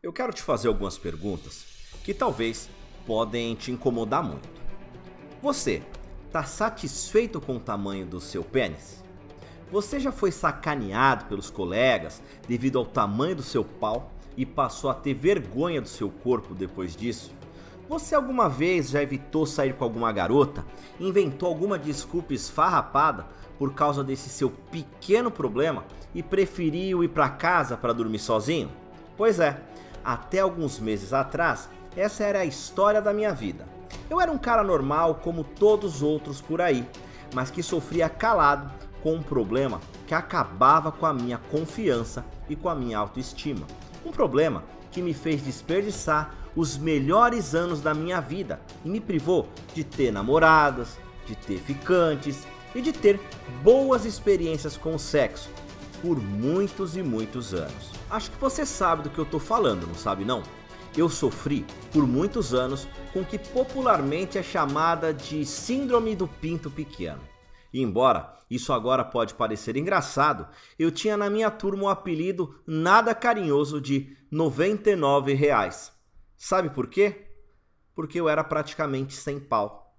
Eu quero te fazer algumas perguntas que talvez podem te incomodar muito. Você está satisfeito com o tamanho do seu pênis? Você já foi sacaneado pelos colegas devido ao tamanho do seu pau e passou a ter vergonha do seu corpo depois disso? Você alguma vez já evitou sair com alguma garota e inventou alguma desculpa esfarrapada por causa desse seu pequeno problema e preferiu ir para casa para dormir sozinho? Pois é, até alguns meses atrás, essa era a história da minha vida. Eu era um cara normal como todos os outros por aí, mas que sofria calado com um problema que acabava com a minha confiança e com a minha autoestima. Um problema que me fez desperdiçar os melhores anos da minha vida e me privou de ter namoradas, de ter ficantes e de ter boas experiências com o sexo por muitos e muitos anos. Acho que você sabe do que eu tô falando, não sabe não? Eu sofri por muitos anos com o que popularmente é chamada de síndrome do pinto pequeno. E embora isso agora pode parecer engraçado, eu tinha na minha turma um apelido nada carinhoso de 99 reais. Sabe por quê? Porque eu era praticamente sem pau.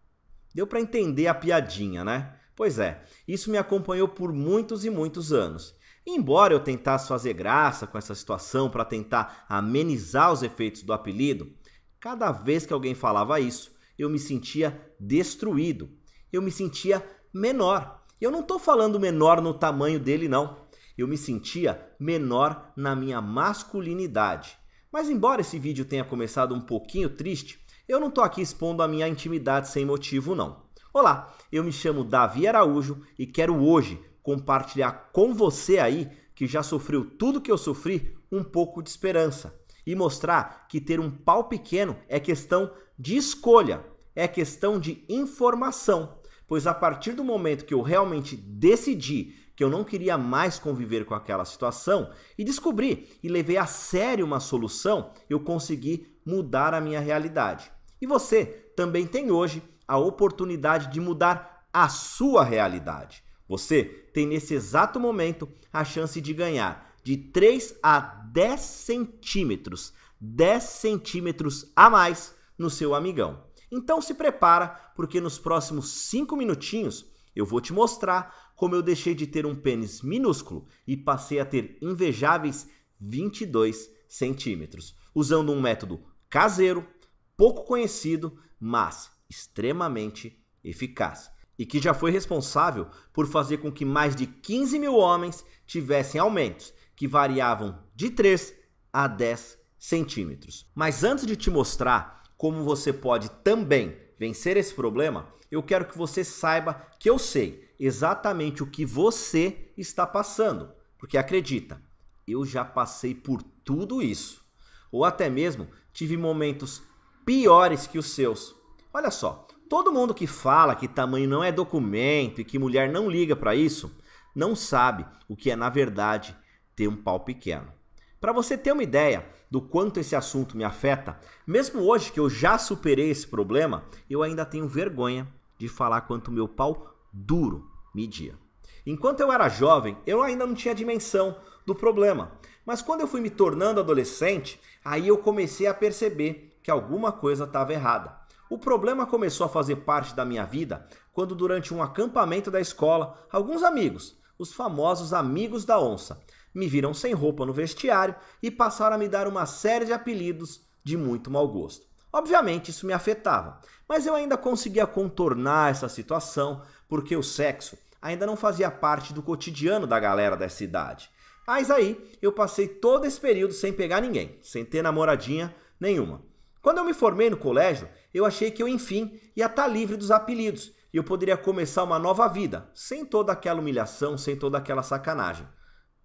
Deu pra entender a piadinha, né? Pois é, isso me acompanhou por muitos e muitos anos. E embora eu tentasse fazer graça com essa situação para tentar amenizar os efeitos do apelido, cada vez que alguém falava isso, eu me sentia destruído. Eu me sentia menor. Eu não estou falando menor no tamanho dele, não. Eu me sentia menor na minha masculinidade. Mas embora esse vídeo tenha começado um pouquinho triste, eu não estou aqui expondo a minha intimidade sem motivo, não. Olá, eu me chamo Davi Araújo e quero hoje compartilhar com você aí, que já sofreu tudo que eu sofri, um pouco de esperança. E mostrar que ter um pau pequeno é questão de escolha, é questão de informação. Pois a partir do momento que eu realmente decidi que eu não queria mais conviver com aquela situação e descobri e levei a sério uma solução, eu consegui mudar a minha realidade. E você também tem hoje a oportunidade de mudar a sua realidade. Você tem nesse exato momento a chance de ganhar de 3 a 10 centímetros, 10 centímetros a mais no seu amigão. Então se prepara, porque nos próximos 5 minutinhos eu vou te mostrar como eu deixei de ter um pênis minúsculo e passei a ter invejáveis 22 centímetros, usando um método caseiro, pouco conhecido, mas extremamente eficaz. E que já foi responsável por fazer com que mais de 15 mil homens tivessem aumentos que variavam de 3 a 10 centímetros. Mas antes de te mostrar como você pode também vencer esse problema, eu quero que você saiba que eu sei exatamente o que você está passando. Porque acredita, eu já passei por tudo isso. Ou até mesmo tive momentos piores que os seus. Olha só, todo mundo que fala que tamanho não é documento e que mulher não liga para isso, não sabe o que é na verdade ter um pau pequeno. Para você ter uma ideia do quanto esse assunto me afeta, mesmo hoje que eu já superei esse problema, eu ainda tenho vergonha de falar quanto meu pau duro media. Enquanto eu era jovem, eu ainda não tinha dimensão do problema. Mas quando eu fui me tornando adolescente, aí eu comecei a perceber que alguma coisa estava errada. O problema começou a fazer parte da minha vida quando, durante um acampamento da escola, alguns amigos, os famosos amigos da onça, me viram sem roupa no vestiário e passaram a me dar uma série de apelidos de muito mau gosto. Obviamente isso me afetava, mas eu ainda conseguia contornar essa situação porque o sexo ainda não fazia parte do cotidiano da galera dessa idade. Mas aí eu passei todo esse período sem pegar ninguém, sem ter namoradinha nenhuma. Quando eu me formei no colégio, eu achei que eu, enfim, ia estar livre dos apelidos e eu poderia começar uma nova vida, sem toda aquela humilhação, sem toda aquela sacanagem.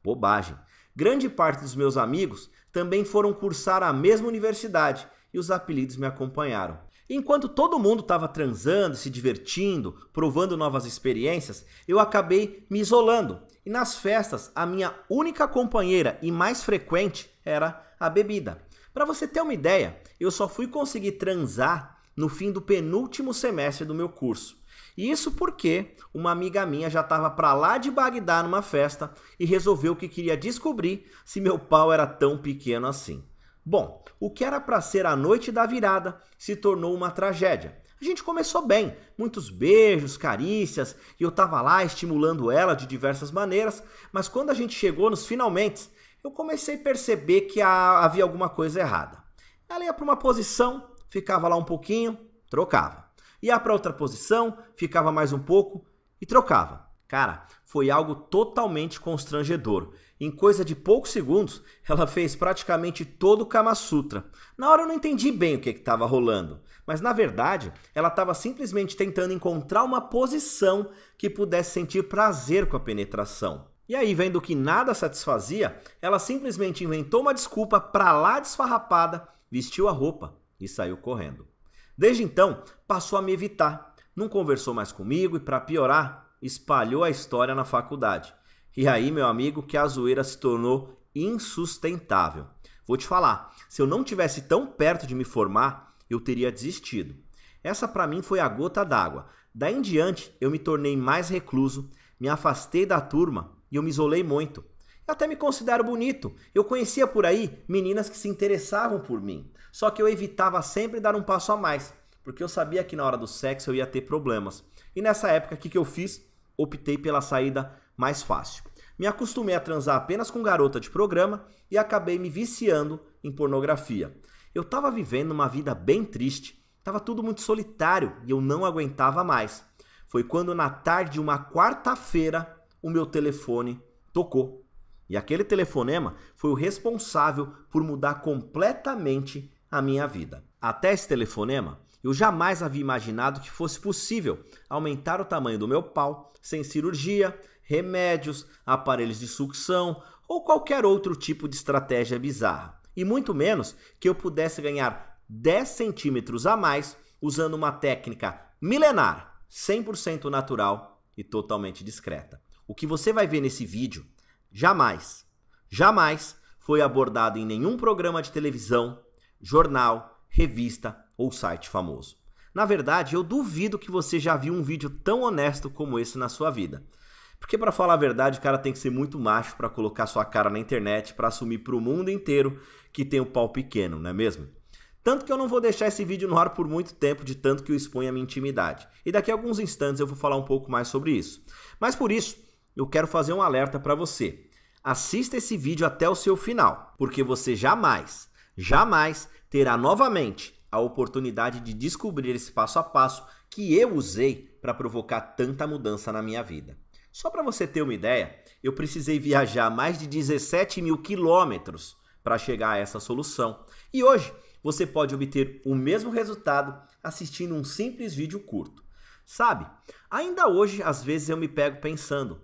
Bobagem. Grande parte dos meus amigos também foram cursar a mesma universidade e os apelidos me acompanharam. Enquanto todo mundo estava transando, se divertindo, provando novas experiências, eu acabei me isolando. E nas festas, a minha única companheira e mais frequente era a bebida. Para você ter uma ideia, eu só fui conseguir transar no fim do penúltimo semestre do meu curso. E isso porque uma amiga minha já estava para lá de Bagdá numa festa e resolveu que queria descobrir se meu pau era tão pequeno assim. Bom, o que era para ser a noite da virada se tornou uma tragédia. A gente começou bem, muitos beijos, carícias, e eu tava lá estimulando ela de diversas maneiras, mas quando a gente chegou nos finalmente, eu comecei a perceber que havia alguma coisa errada. Ela ia para uma posição, ficava lá um pouquinho, trocava. Ia para outra posição, ficava mais um pouco e trocava. Cara, foi algo totalmente constrangedor. Em coisa de poucos segundos, ela fez praticamente todo o Kama Sutra. Na hora eu não entendi bem o que estava rolando, mas na verdade, ela estava simplesmente tentando encontrar uma posição que pudesse sentir prazer com a penetração. E aí, vendo que nada satisfazia, ela simplesmente inventou uma desculpa pra lá desfarrapada, vestiu a roupa e saiu correndo. Desde então, passou a me evitar, não conversou mais comigo e, para piorar, espalhou a história na faculdade. E aí, meu amigo, que a zoeira se tornou insustentável. Vou te falar, se eu não tivesse tão perto de me formar, eu teria desistido. Essa pra mim foi a gota d'água. Daí em diante, eu me tornei mais recluso, me afastei da turma e eu me isolei muito. Eu até me considero bonito. Eu conhecia por aí meninas que se interessavam por mim. Só que eu evitava sempre dar um passo a mais, porque eu sabia que na hora do sexo eu ia ter problemas. E nessa época, o que eu fiz? Optei pela saída mais fácil. Me acostumei a transar apenas com garota de programa e acabei me viciando em pornografia. Eu estava vivendo uma vida bem triste, estava tudo muito solitário e eu não aguentava mais. Foi quando na tarde de uma quarta-feira o meu telefone tocou. E aquele telefonema foi o responsável por mudar completamente a minha vida. Até esse telefonema, eu jamais havia imaginado que fosse possível aumentar o tamanho do meu pau sem cirurgia, remédios, aparelhos de sucção ou qualquer outro tipo de estratégia bizarra. E muito menos que eu pudesse ganhar 10 centímetros a mais usando uma técnica milenar, 100% natural e totalmente discreta. O que você vai ver nesse vídeo jamais foi abordado em nenhum programa de televisão, jornal, revista ou site famoso. Na verdade, eu duvido que você já viu um vídeo tão honesto como esse na sua vida. Porque para falar a verdade, o cara tem que ser muito macho para colocar sua cara na internet, para assumir para o mundo inteiro que tem o pau pequeno, não é mesmo? Tanto que eu não vou deixar esse vídeo no ar por muito tempo, de tanto que eu exponho a minha intimidade. E daqui a alguns instantes eu vou falar um pouco mais sobre isso. Mas por isso, eu quero fazer um alerta para você. Assista esse vídeo até o seu final, porque você jamais terá novamente a oportunidade de descobrir esse passo a passo que eu usei para provocar tanta mudança na minha vida. Só para você ter uma ideia, eu precisei viajar mais de 17 mil quilômetros para chegar a essa solução. E hoje você pode obter o mesmo resultado assistindo um simples vídeo curto. Sabe, ainda hoje às vezes eu me pego pensando,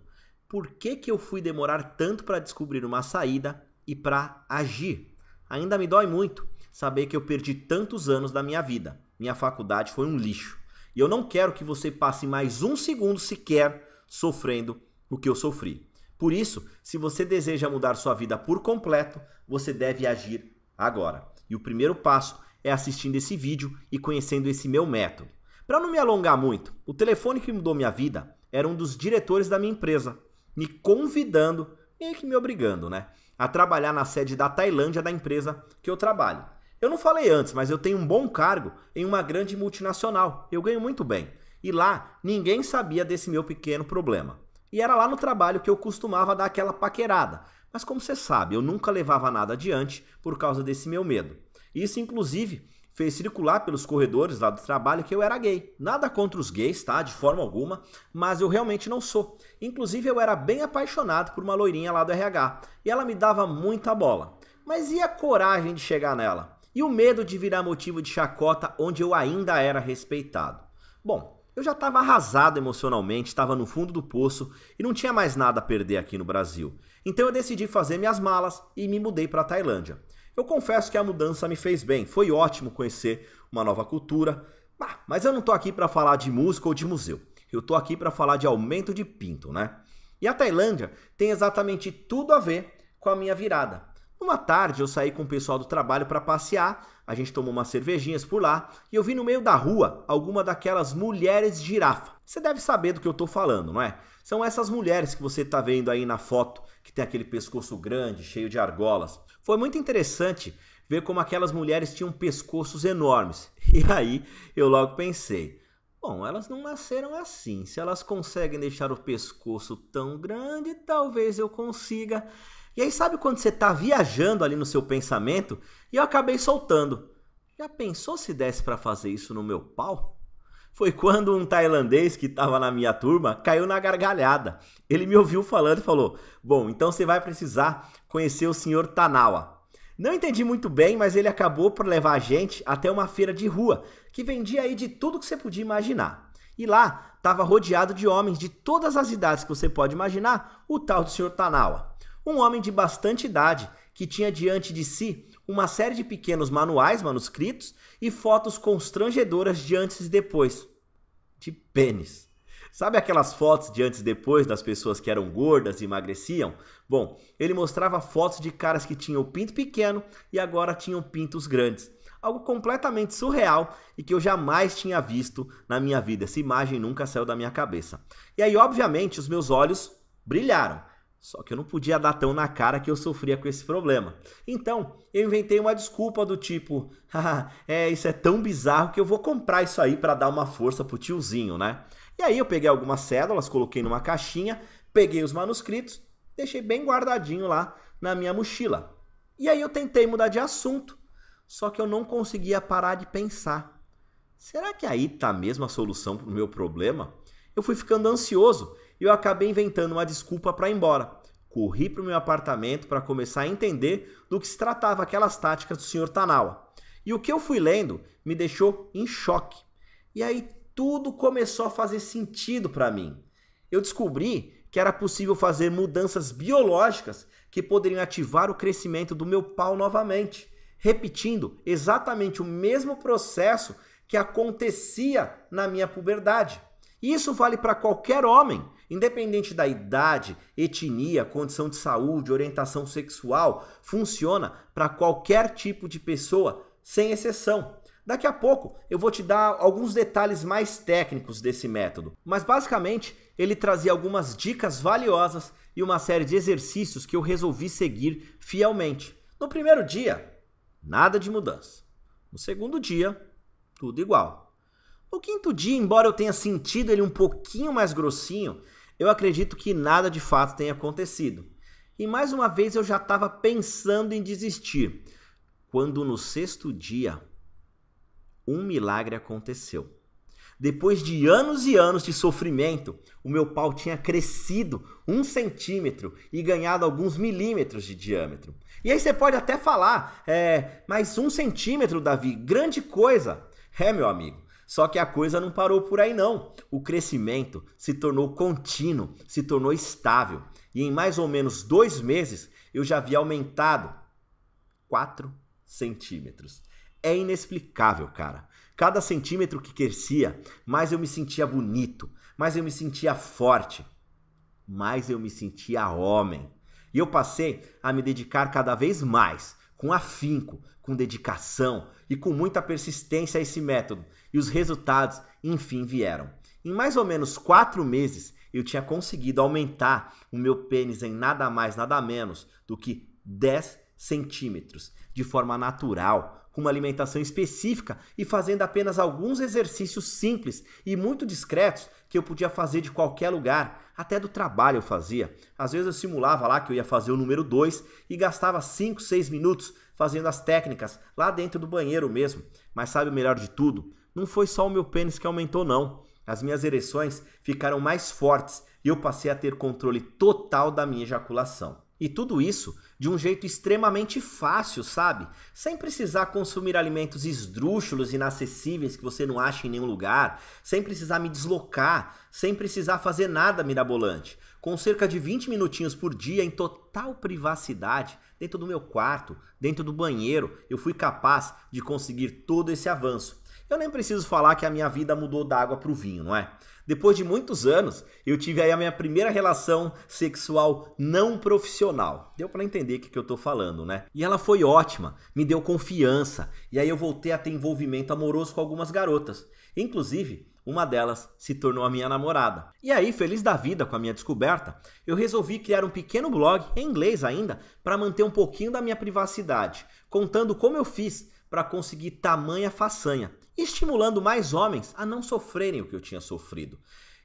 por que eu fui demorar tanto para descobrir uma saída e para agir? Ainda me dói muito saber que eu perdi tantos anos da minha vida. Minha faculdade foi um lixo. E eu não quero que você passe mais um segundo sequer sofrendo o que eu sofri. Por isso, se você deseja mudar sua vida por completo, você deve agir agora. E o primeiro passo é assistindo esse vídeo e conhecendo esse meu método. Para não me alongar muito, o telefone que mudou minha vida era um dos diretores da minha empresa, me convidando, meio que me obrigando, a trabalhar na sede da Tailândia da empresa que eu trabalho. Eu não falei antes, mas eu tenho um bom cargo em uma grande multinacional. Eu ganho muito bem. E lá, ninguém sabia desse meu pequeno problema. E era lá no trabalho que eu costumava dar aquela paquerada. Mas como você sabe, eu nunca levava nada adiante por causa desse meu medo. Isso, inclusive, fez circular pelos corredores lá do trabalho que eu era gay. Nada contra os gays, tá? De forma alguma, mas eu realmente não sou. Inclusive, eu era bem apaixonado por uma loirinha lá do RH. E ela me dava muita bola. Mas e a coragem de chegar nela? E o medo de virar motivo de chacota onde eu ainda era respeitado? Bom, eu já estava arrasado emocionalmente, estava no fundo do poço e não tinha mais nada a perder aqui no Brasil. Então eu decidi fazer minhas malas e me mudei para a Tailândia. Eu confesso que a mudança me fez bem, foi ótimo conhecer uma nova cultura, mas eu não tô aqui para falar de música ou de museu. Eu tô aqui para falar de aumento de pinto, E a Tailândia tem exatamente tudo a ver com a minha virada. Uma tarde eu saí com o pessoal do trabalho para passear, a gente tomou umas cervejinhas por lá e eu vi no meio da rua alguma daquelas mulheres girafa. Você deve saber do que eu tô falando, não é? São essas mulheres que você tá vendo aí na foto, que tem aquele pescoço grande, cheio de argolas. Foi muito interessante ver como aquelas mulheres tinham pescoços enormes. E aí eu logo pensei, bom, elas não nasceram assim. Se elas conseguem deixar o pescoço tão grande, talvez eu consiga. E aí sabe quando você tá viajando ali no seu pensamento? E eu acabei soltando. Já pensou se desse para fazer isso no meu pau? Foi quando um tailandês que estava na minha turma caiu na gargalhada. Ele me ouviu falando e falou, bom, então você vai precisar conhecer o Sr. Tanawa. Não entendi muito bem, mas ele acabou por levar a gente até uma feira de rua, que vendia aí de tudo que você podia imaginar. E lá estava rodeado de homens de todas as idades que você pode imaginar, o tal do Sr. Tanawa. Um homem de bastante idade, que tinha diante de si uma série de pequenos manuais manuscritos e fotos constrangedoras de antes e depois. De pênis. Sabe aquelas fotos de antes e depois das pessoas que eram gordas e emagreciam? Bom, ele mostrava fotos de caras que tinham o pinto pequeno e agora tinham pintos grandes. Algo completamente surreal e que eu jamais tinha visto na minha vida. Essa imagem nunca saiu da minha cabeça. E aí, obviamente, os meus olhos brilharam. Só que eu não podia dar tão na cara que eu sofria com esse problema. Então, eu inventei uma desculpa do tipo, isso é tão bizarro que eu vou comprar isso aí para dar uma força pro tiozinho, né? E aí eu peguei algumas cédulas, coloquei numa caixinha, peguei os manuscritos, deixei bem guardadinho lá na minha mochila. E aí eu tentei mudar de assunto, só que eu não conseguia parar de pensar. Será que aí tá mesmo a solução pro meu problema? Eu fui ficando ansioso e eu acabei inventando uma desculpa para ir embora. Corri para o meu apartamento para começar a entender do que se tratava aquelas táticas do Sr. Tanawa. E o que eu fui lendo me deixou em choque. E aí tudo começou a fazer sentido para mim. Eu descobri que era possível fazer mudanças biológicas que poderiam ativar o crescimento do meu pau novamente, repetindo exatamente o mesmo processo que acontecia na minha puberdade. Isso vale para qualquer homem, independente da idade, etnia, condição de saúde, orientação sexual, funciona para qualquer tipo de pessoa, sem exceção. Daqui a pouco eu vou te dar alguns detalhes mais técnicos desse método, mas basicamente ele trazia algumas dicas valiosas e uma série de exercícios que eu resolvi seguir fielmente. No primeiro dia, nada de mudança. No segundo dia, tudo igual. No quinto dia, embora eu tenha sentido ele um pouquinho mais grossinho, eu acredito que nada de fato tenha acontecido. E mais uma vez eu já estava pensando em desistir, quando no sexto dia, um milagre aconteceu. Depois de anos e anos de sofrimento, o meu pau tinha crescido 1 centímetro e ganhado alguns milímetros de diâmetro. E aí você pode até falar, mas 1 centímetro, Davi, grande coisa. Meu amigo. Só que a coisa não parou por aí não. O crescimento se tornou contínuo, se tornou estável. E em mais ou menos 2 meses eu já havia aumentado 4 centímetros. É inexplicável, cara. Cada centímetro que crescia, mais eu me sentia bonito, mais eu me sentia forte, mais eu me sentia homem. E eu passei a me dedicar cada vez mais, com afinco, com dedicação e com muita persistência a esse método. E os resultados, enfim, vieram. Em mais ou menos 4 meses, eu tinha conseguido aumentar o meu pênis em nada mais, nada menos do que 10 centímetros, de forma natural, com uma alimentação específica e fazendo apenas alguns exercícios simples e muito discretos que eu podia fazer de qualquer lugar, até do trabalho eu fazia. Às vezes eu simulava lá que eu ia fazer o número 2 e gastava 5, 6 minutos fazendo as técnicas lá dentro do banheiro mesmo. Mas sabe o melhor de tudo? Não foi só o meu pênis que aumentou não. As minhas ereções ficaram mais fortes e eu passei a ter controle total da minha ejaculação. E tudo isso de um jeito extremamente fácil, sabe? Sem precisar consumir alimentos esdrúxulos e inacessíveis que você não acha em nenhum lugar, sem precisar me deslocar, sem precisar fazer nada mirabolante. Com cerca de 20 minutinhos por dia em total privacidade, dentro do meu quarto, dentro do banheiro, eu fui capaz de conseguir todo esse avanço. Eu nem preciso falar que a minha vida mudou da água para o vinho, não é? Depois de muitos anos, eu tive aí a minha primeira relação sexual não profissional. Deu para entender o que eu tô falando, né? E ela foi ótima, me deu confiança. E aí eu voltei a ter envolvimento amoroso com algumas garotas. Inclusive, Uma delas se tornou a minha namorada. E aí, feliz da vida com a minha descoberta, eu resolvi criar um pequeno blog, em inglês ainda, para manter um pouquinho da minha privacidade, contando como eu fiz para conseguir tamanha façanha, e estimulando mais homens a não sofrerem o que eu tinha sofrido.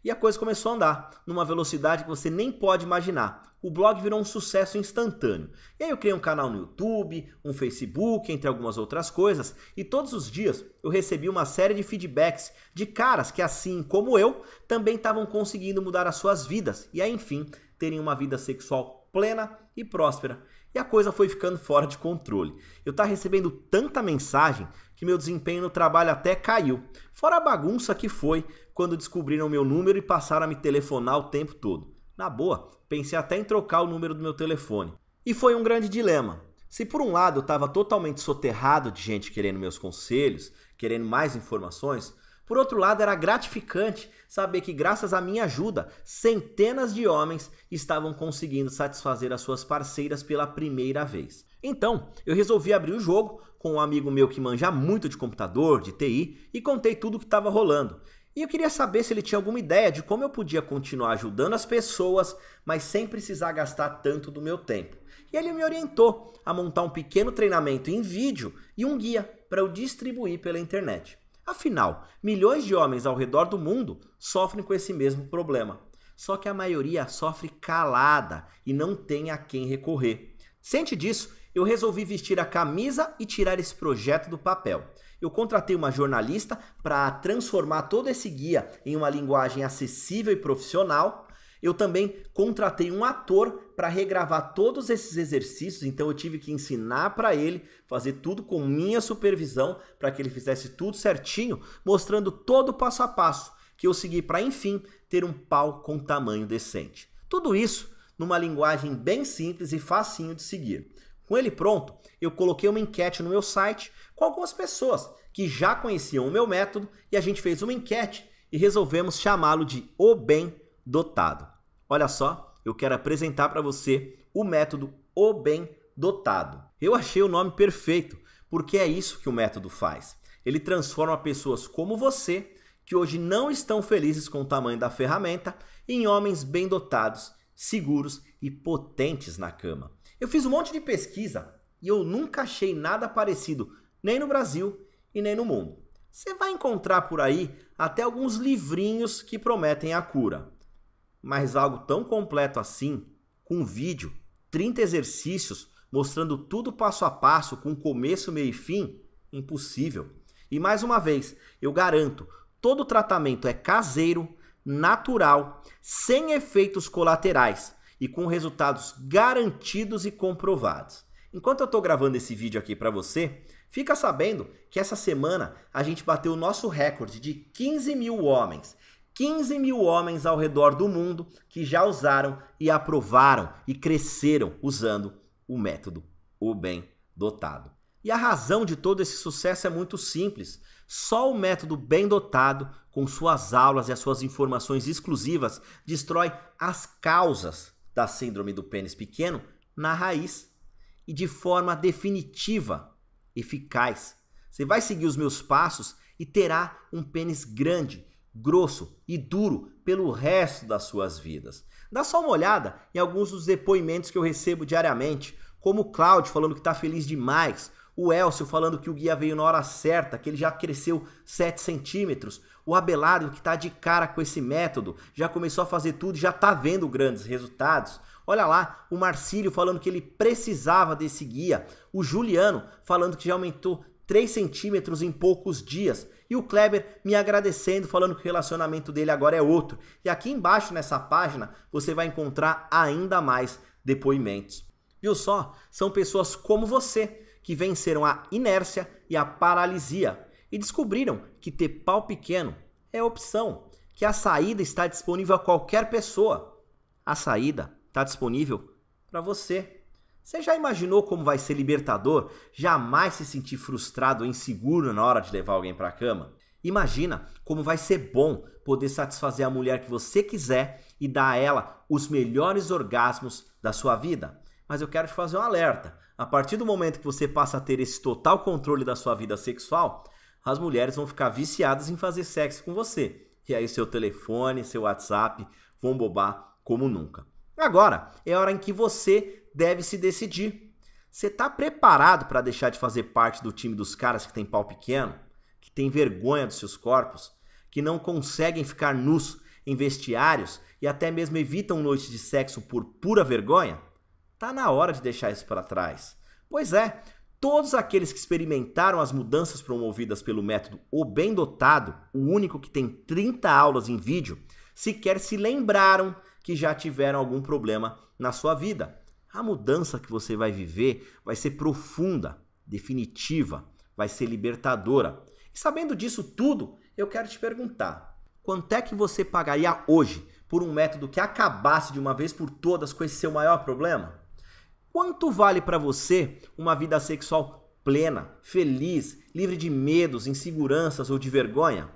E a coisa começou a andar, numa velocidade que você nem pode imaginar. O blog virou um sucesso instantâneo. E aí eu criei um canal no YouTube, um Facebook, entre algumas outras coisas, e todos os dias eu recebi uma série de feedbacks de caras que, assim como eu, também estavam conseguindo mudar as suas vidas e aí, enfim, terem uma vida sexual plena e próspera. E a coisa foi ficando fora de controle. Eu estava recebendo tanta mensagem que meu desempenho no trabalho até caiu. Fora a bagunça que foi quando descobriram meu número e passaram a me telefonar o tempo todo. Na boa, pensei até em trocar o número do meu telefone. E foi um grande dilema. Se por um lado eu estava totalmente soterrado de gente querendo meus conselhos, querendo mais informações, por outro lado era gratificante saber que graças à minha ajuda, centenas de homens estavam conseguindo satisfazer as suas parceiras pela primeira vez. Então, eu resolvi abrir o jogo com um amigo meu que manja muito de computador, de TI, e contei tudo o que estava rolando. E eu queria saber se ele tinha alguma ideia de como eu podia continuar ajudando as pessoas, mas sem precisar gastar tanto do meu tempo. E ele me orientou a montar um pequeno treinamento em vídeo e um guia para eu distribuir pela internet. Afinal, milhões de homens ao redor do mundo sofrem com esse mesmo problema. Só que a maioria sofre calada e não tem a quem recorrer. Ciente disso, eu resolvi vestir a camisa e tirar esse projeto do papel. Eu contratei uma jornalista para transformar todo esse guia em uma linguagem acessível e profissional. Eu também contratei um ator para regravar todos esses exercícios, então eu tive que ensinar para ele, fazer tudo com minha supervisão, para que ele fizesse tudo certinho, mostrando todo o passo a passo que eu segui para, enfim, ter um pau com tamanho decente. Tudo isso numa linguagem bem simples e facinho de seguir. Com ele pronto, eu coloquei uma enquete no meu site com algumas pessoas que já conheciam o meu método e a gente fez uma enquete e resolvemos chamá-lo de O Bem Dotado. Olha só, eu quero apresentar para você o método O Bem Dotado. Eu achei o nome perfeito, porque é isso que o método faz. Ele transforma pessoas como você, que hoje não estão felizes com o tamanho da ferramenta, em homens bem dotados, seguros e potentes na cama. Eu fiz um monte de pesquisa e eu nunca achei nada parecido, nem no Brasil e nem no mundo. Você vai encontrar por aí até alguns livrinhos que prometem a cura. Mas algo tão completo assim, com vídeo, 30 exercícios, mostrando tudo passo a passo, com começo, meio e fim, impossível. E mais uma vez, eu garanto, todo o tratamento é caseiro, natural, sem efeitos colaterais e com resultados garantidos e comprovados. Enquanto eu estou gravando esse vídeo aqui para você, fica sabendo que essa semana a gente bateu o nosso recorde de 15 mil homens. 15 mil homens ao redor do mundo que já usaram e aprovaram e cresceram usando o método O Bem Dotado. E a razão de todo esse sucesso é muito simples. Só o método bem dotado, com suas aulas e as suas informações exclusivas, destrói as causas da síndrome do pênis pequeno na raiz e de forma definitiva, eficaz. Você vai seguir os meus passos e terá um pênis grande, grosso e duro pelo resto das suas vidas. Dá só uma olhada em alguns dos depoimentos que eu recebo diariamente, como o Cláudio falando que está feliz demais, o Elcio falando que o guia veio na hora certa, que ele já cresceu 7 centímetros, o Abelardo que está de cara com esse método, já começou a fazer tudo e já está vendo grandes resultados. Olha lá, o Marcílio falando que ele precisava desse guia, o Juliano falando que já aumentou 3 centímetros em poucos dias. E o Kleber me agradecendo, falando que o relacionamento dele agora é outro. E aqui embaixo nessa página você vai encontrar ainda mais depoimentos. Viu só? São pessoas como você que venceram a inércia e a paralisia e descobriram que ter pau pequeno é opção, que a saída está disponível a qualquer pessoa. A saída está disponível para você. Você já imaginou como vai ser libertador jamais se sentir frustrado ou inseguro na hora de levar alguém para a cama? Imagina como vai ser bom poder satisfazer a mulher que você quiser e dar a ela os melhores orgasmos da sua vida. Mas eu quero te fazer um alerta. A partir do momento que você passa a ter esse total controle da sua vida sexual, as mulheres vão ficar viciadas em fazer sexo com você. E aí seu telefone, seu WhatsApp vão bombar como nunca. Agora é a hora em que você deve se decidir. Você está preparado para deixar de fazer parte do time dos caras que tem pau pequeno, que tem vergonha dos seus corpos, que não conseguem ficar nus em vestiários e até mesmo evitam noites de sexo por pura vergonha? Tá na hora de deixar isso para trás. Pois é, todos aqueles que experimentaram as mudanças promovidas pelo método O Bem Dotado, o único que tem 30 aulas em vídeo, sequer se lembraram que já tiveram algum problema na sua vida. A mudança que você vai viver vai ser profunda, definitiva, vai ser libertadora. E sabendo disso tudo, eu quero te perguntar, quanto é que você pagaria hoje por um método que acabasse de uma vez por todas com esse seu maior problema? Quanto vale para você uma vida sexual plena, feliz, livre de medos, inseguranças ou de vergonha?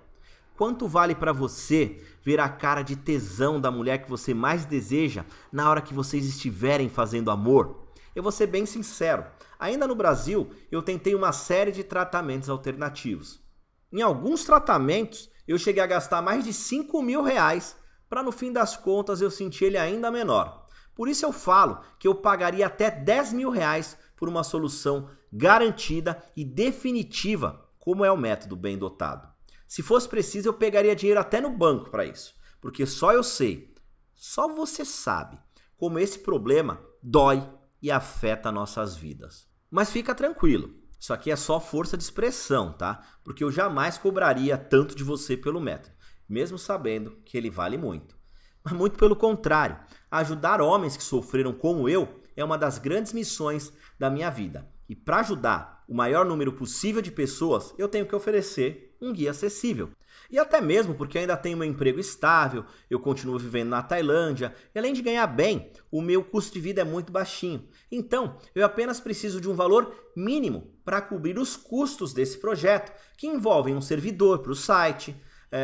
Quanto vale para você ver a cara de tesão da mulher que você mais deseja na hora que vocês estiverem fazendo amor? Eu vou ser bem sincero, ainda no Brasil eu tentei uma série de tratamentos alternativos. Em alguns tratamentos eu cheguei a gastar mais de R$5.000 para no fim das contas eu sentir ele ainda menor. Por isso eu falo que eu pagaria até R$10.000 por uma solução garantida e definitiva como é o método Bem Dotado. Se fosse preciso, eu pegaria dinheiro até no banco para isso, porque só eu sei, só você sabe como esse problema dói e afeta nossas vidas. Mas fica tranquilo, isso aqui é só força de expressão, tá? Porque eu jamais cobraria tanto de você pelo método, mesmo sabendo que ele vale muito. Mas muito pelo contrário, ajudar homens que sofreram como eu é uma das grandes missões da minha vida. E para ajudar o maior número possível de pessoas, eu tenho que oferecer um guia acessível. E até mesmo porque eu ainda tenho meu emprego estável, eu continuo vivendo na Tailândia, e além de ganhar bem, o meu custo de vida é muito baixinho. Então, eu apenas preciso de um valor mínimo para cobrir os custos desse projeto, que envolvem um servidor para o site,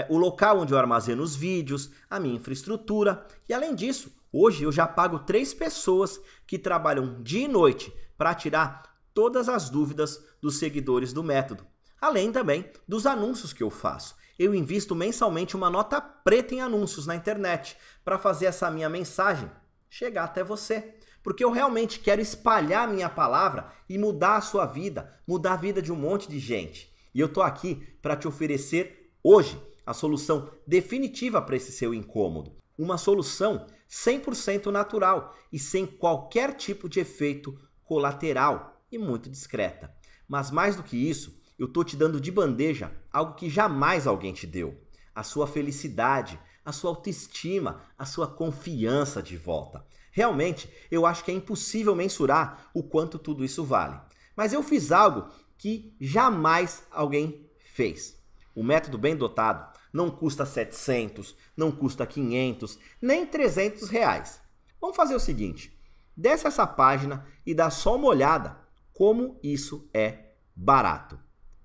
o local onde eu armazeno os vídeos, a minha infraestrutura. E além disso, hoje eu já pago 3 pessoas que trabalham dia e noite para tirar todas as dúvidas dos seguidores do método. Além também dos anúncios que eu faço. Eu invisto mensalmente uma nota preta em anúncios na internet para fazer essa minha mensagem chegar até você. Porque eu realmente quero espalhar a minha palavra e mudar a sua vida, mudar a vida de um monte de gente. E eu tô aqui para te oferecer hoje a solução definitiva para esse seu incômodo. Uma solução 100% natural e sem qualquer tipo de efeito colateral e muito discreta. Mas mais do que isso, eu tô te dando de bandeja algo que jamais alguém te deu. A sua felicidade, a sua autoestima, a sua confiança de volta. Realmente, eu acho que é impossível mensurar o quanto tudo isso vale. Mas eu fiz algo que jamais alguém fez. O método Bem Dotado não custa 700, não custa 500, nem 300 reais. Vamos fazer o seguinte, desce essa página e dá só uma olhada como isso é barato.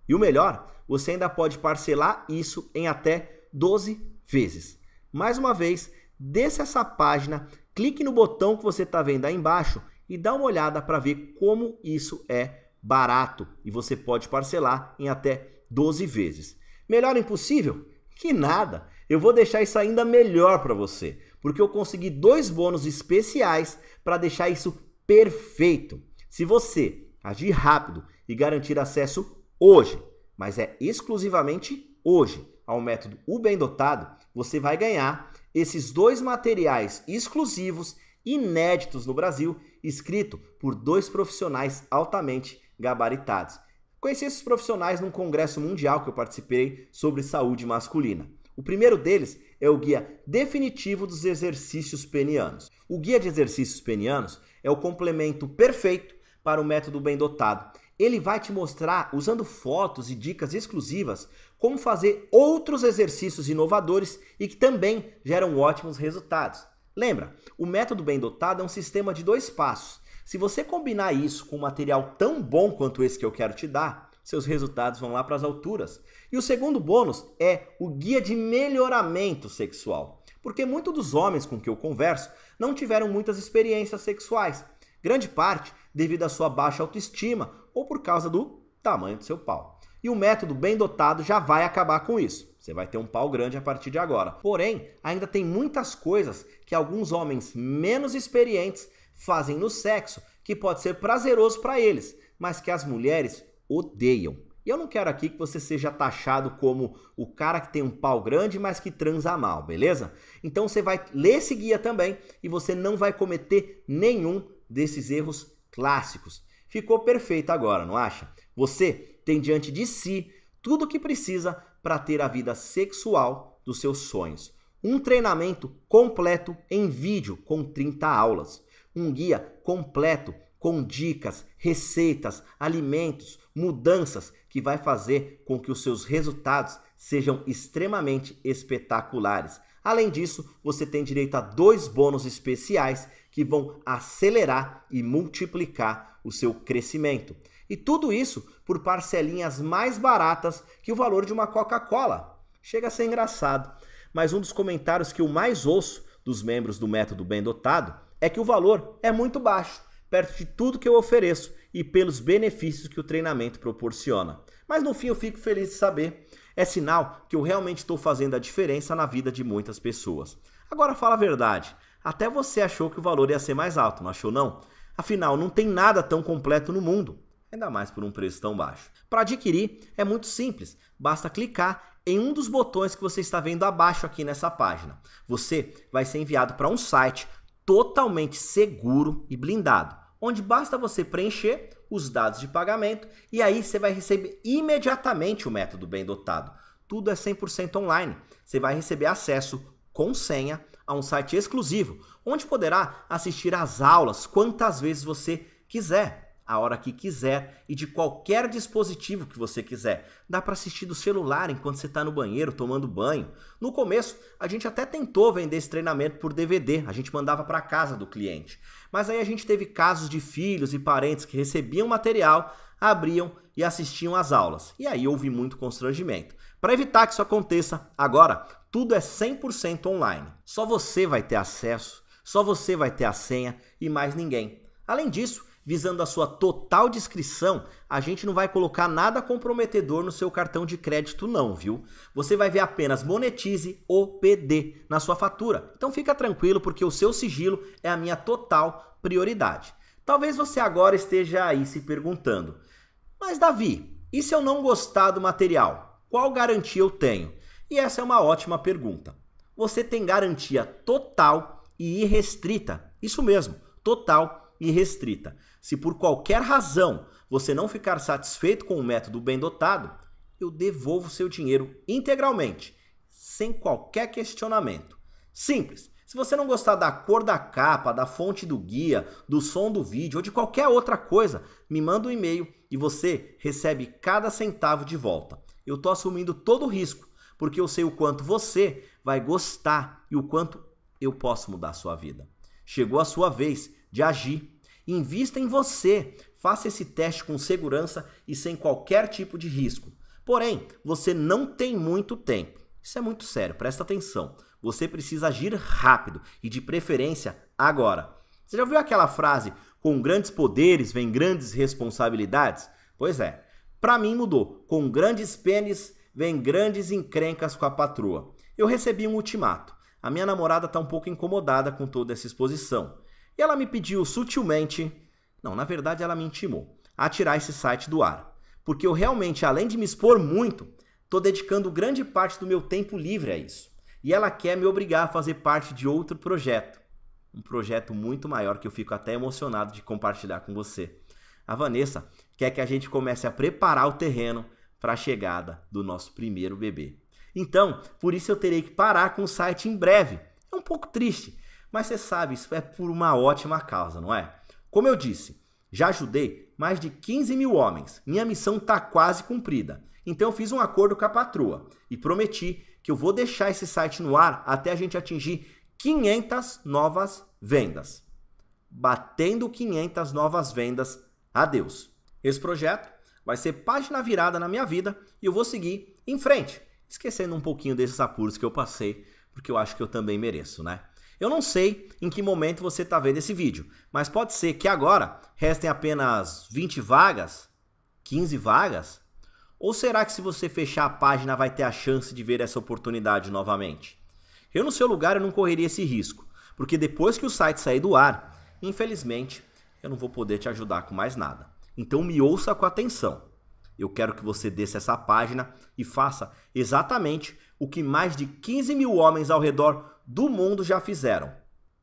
E o melhor, você ainda pode parcelar isso em até 12 vezes. Mais uma vez, desce essa página, clique no botão que você está vendo aí embaixo e dá uma olhada para ver como isso é barato. E você pode parcelar em até 12 vezes. Melhor impossível? Que nada! Eu vou deixar isso ainda melhor para você, porque eu consegui 2 bônus especiais para deixar isso perfeito. Se você agir rápido e garantir acesso hoje, mas é exclusivamente hoje, ao método O Bem Dotado, você vai ganhar esses 2 materiais exclusivos, inéditos no Brasil, escrito por 2 profissionais altamente gabaritados. Conheci esses profissionais num congresso mundial que eu participei sobre saúde masculina. O primeiro deles é o Guia Definitivo dos Exercícios Penianos. O Guia de Exercícios Penianos é o complemento perfeito para o método Bem Dotado. Ele vai te mostrar, usando fotos e dicas exclusivas, como fazer outros exercícios inovadores e que também geram ótimos resultados. Lembra, o método Bem Dotado é um sistema de 2 passos. Se você combinar isso com um material tão bom quanto esse que eu quero te dar, seus resultados vão lá para as alturas. E o segundo bônus é o Guia de Melhoramento Sexual. Porque muitos dos homens com que eu converso não tiveram muitas experiências sexuais. Grande parte devido à sua baixa autoestima ou por causa do tamanho do seu pau. E o método bem dotado já vai acabar com isso. Você vai ter um pau grande a partir de agora. Porém, ainda tem muitas coisas que alguns homens menos experientes fazem no sexo que pode ser prazeroso para eles, mas que as mulheres odeiam. E eu não quero aqui que você seja taxado como o cara que tem um pau grande, mas que transa mal, beleza? Então você vai ler esse guia também e você não vai cometer nenhum desses erros clássicos. Ficou perfeito agora, não acha? Você tem diante de si tudo o que precisa para ter a vida sexual dos seus sonhos. Um treinamento completo em vídeo com 30 aulas. Um guia completo com dicas, receitas, alimentos, mudanças que vai fazer com que os seus resultados sejam extremamente espetaculares. Além disso, você tem direito a 2 bônus especiais que vão acelerar e multiplicar o seu crescimento. E tudo isso por parcelinhas mais baratas que o valor de uma Coca-Cola. Chega a ser engraçado, mas um dos comentários que eu mais ouço dos membros do Método Bem Dotado é que o valor é muito baixo, perto de tudo que eu ofereço e pelos benefícios que o treinamento proporciona. Mas no fim eu fico feliz de saber. É sinal que eu realmente estou fazendo a diferença na vida de muitas pessoas. Agora fala a verdade, até você achou que o valor ia ser mais alto, não achou não? Afinal, não tem nada tão completo no mundo, ainda mais por um preço tão baixo. Para adquirir é muito simples, basta clicar em um dos botões que você está vendo abaixo aqui nessa página. Você vai ser enviado para um site totalmente seguro e blindado, onde basta você preencher os dados de pagamento e aí você vai receber imediatamente o método bem dotado. Tudo é 100% online. Você vai receber acesso com senha a um site exclusivo, onde poderá assistir às aulas quantas vezes você quiser, a hora que quiser e de qualquer dispositivo que você quiser. Dá para assistir do celular enquanto você está no banheiro tomando banho. No começo, a gente até tentou vender esse treinamento por DVD, a gente mandava para casa do cliente. Mas aí a gente teve casos de filhos e parentes que recebiam material, abriam e assistiam às aulas. E aí houve muito constrangimento. Para evitar que isso aconteça, agora tudo é 100% online. Só você vai ter acesso, só você vai ter a senha e mais ninguém. Além disso, visando a sua total discrição, a gente não vai colocar nada comprometedor no seu cartão de crédito não, viu? Você vai ver apenas Monetize OPD na sua fatura. Então fica tranquilo porque o seu sigilo é a minha total prioridade. Talvez você agora esteja aí se perguntando, mas Davi, e se eu não gostar do material? Qual garantia eu tenho? E essa é uma ótima pergunta. Você tem garantia total e irrestrita. Isso mesmo, total e restrita. Se por qualquer razão você não ficar satisfeito com o método bem dotado, eu devolvo seu dinheiro integralmente, sem qualquer questionamento. Simples. Se você não gostar da cor da capa, da fonte do guia, do som do vídeo ou de qualquer outra coisa, me manda um e-mail e você recebe cada centavo de volta. Eu estou assumindo todo o risco, porque eu sei o quanto você vai gostar e o quanto eu posso mudar a sua vida. Chegou a sua vez de agir. Invista em você, faça esse teste com segurança e sem qualquer tipo de risco. Porém, você não tem muito tempo. Isso é muito sério, presta atenção. Você precisa agir rápido e de preferência agora. Você já ouviu aquela frase, com grandes poderes vem grandes responsabilidades? Pois é, para mim mudou. Com grandes pênis vem grandes encrencas com a patroa. Eu recebi um ultimato. A minha namorada está um pouco incomodada com toda essa exposição. E ela me pediu sutilmente, não, na verdade ela me intimou, a tirar esse site do ar. Porque eu realmente, além de me expor muito, estou dedicando grande parte do meu tempo livre a isso. E ela quer me obrigar a fazer parte de outro projeto. Um projeto muito maior que eu fico até emocionado de compartilhar com você. A Vanessa quer que a gente comece a preparar o terreno para a chegada do nosso primeiro bebê. Então, por isso eu terei que parar com o site em breve. É um pouco triste. Mas você sabe, isso é por uma ótima causa, não é? Como eu disse, já ajudei mais de 15 mil homens. Minha missão está quase cumprida. Então eu fiz um acordo com a patroa e prometi que eu vou deixar esse site no ar até a gente atingir 500 novas vendas. Batendo 500 novas vendas, adeus. Esse projeto vai ser página virada na minha vida e eu vou seguir em frente, esquecendo um pouquinho desses apuros que eu passei, porque eu acho que eu também mereço, né? Eu não sei em que momento você está vendo esse vídeo, mas pode ser que agora restem apenas 20 vagas, 15 vagas, Ou será que se você fechar a página vai ter a chance de ver essa oportunidade novamente? Eu no seu lugar eu não correria esse risco, porque depois que o site sair do ar, infelizmente, eu não vou poder te ajudar com mais nada. Então me ouça com atenção. Eu quero que você desça essa página e faça exatamente o que mais de 15 mil homens ao redor do mundo já fizeram.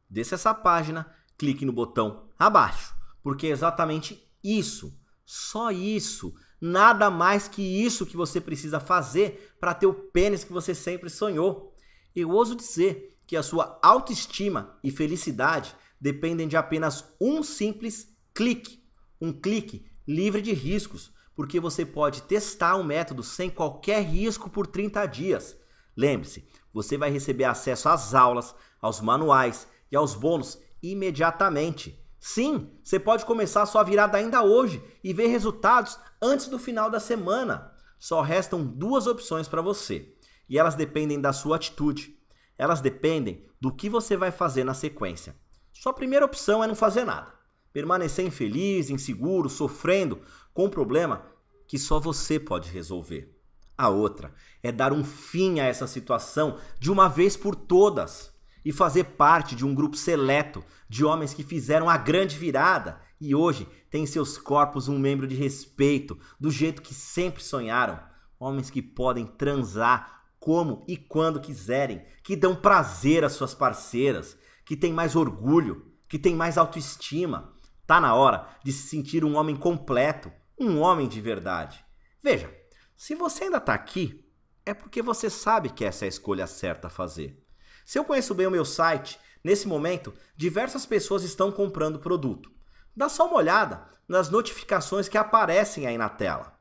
Desça essa página, clique no botão abaixo, porque é exatamente isso, só isso, nada mais que isso que você precisa fazer para ter o pênis que você sempre sonhou. Eu ouso dizer que a sua autoestima e felicidade dependem de apenas um simples clique. Um clique livre de riscos, porque você pode testar o método sem qualquer risco por 30 dias. Lembre-se, você vai receber acesso às aulas, aos manuais e aos bônus imediatamente. Sim, você pode começar a sua virada ainda hoje e ver resultados antes do final da semana. Só restam 2 opções para você. E elas dependem da sua atitude. Elas dependem do que você vai fazer na sequência. Sua primeira opção é não fazer nada. Permanecer infeliz, inseguro, sofrendo com um problema que só você pode resolver. A outra é dar um fim a essa situação de uma vez por todas e fazer parte de um grupo seleto de homens que fizeram a grande virada e hoje têm em seus corpos um membro de respeito, do jeito que sempre sonharam. Homens que podem transar como e quando quiserem, que dão prazer às suas parceiras, que têm mais orgulho, que têm mais autoestima. Tá na hora de se sentir um homem completo, um homem de verdade. Veja, se você ainda tá aqui, é porque você sabe que essa é a escolha certa a fazer. Se eu conheço bem o meu site, nesse momento, diversas pessoas estão comprando o produto. Dá só uma olhada nas notificações que aparecem aí na tela.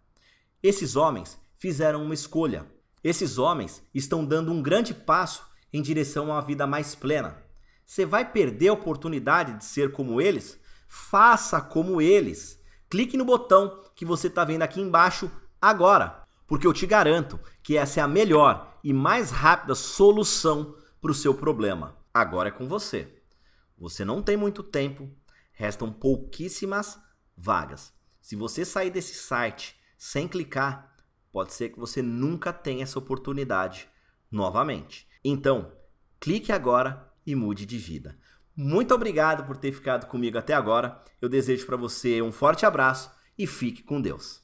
Esses homens fizeram uma escolha. Esses homens estão dando um grande passo em direção a uma vida mais plena. Você vai perder a oportunidade de ser como eles? Faça como eles. Clique no botão que você está vendo aqui embaixo agora, porque eu te garanto que essa é a melhor e mais rápida solução para o seu problema. Agora é com você. Você não tem muito tempo, restam pouquíssimas vagas. Se você sair desse site sem clicar, pode ser que você nunca tenha essa oportunidade novamente. Então, clique agora e mude de vida. Muito obrigado por ter ficado comigo até agora. Eu desejo para você um forte abraço e fique com Deus.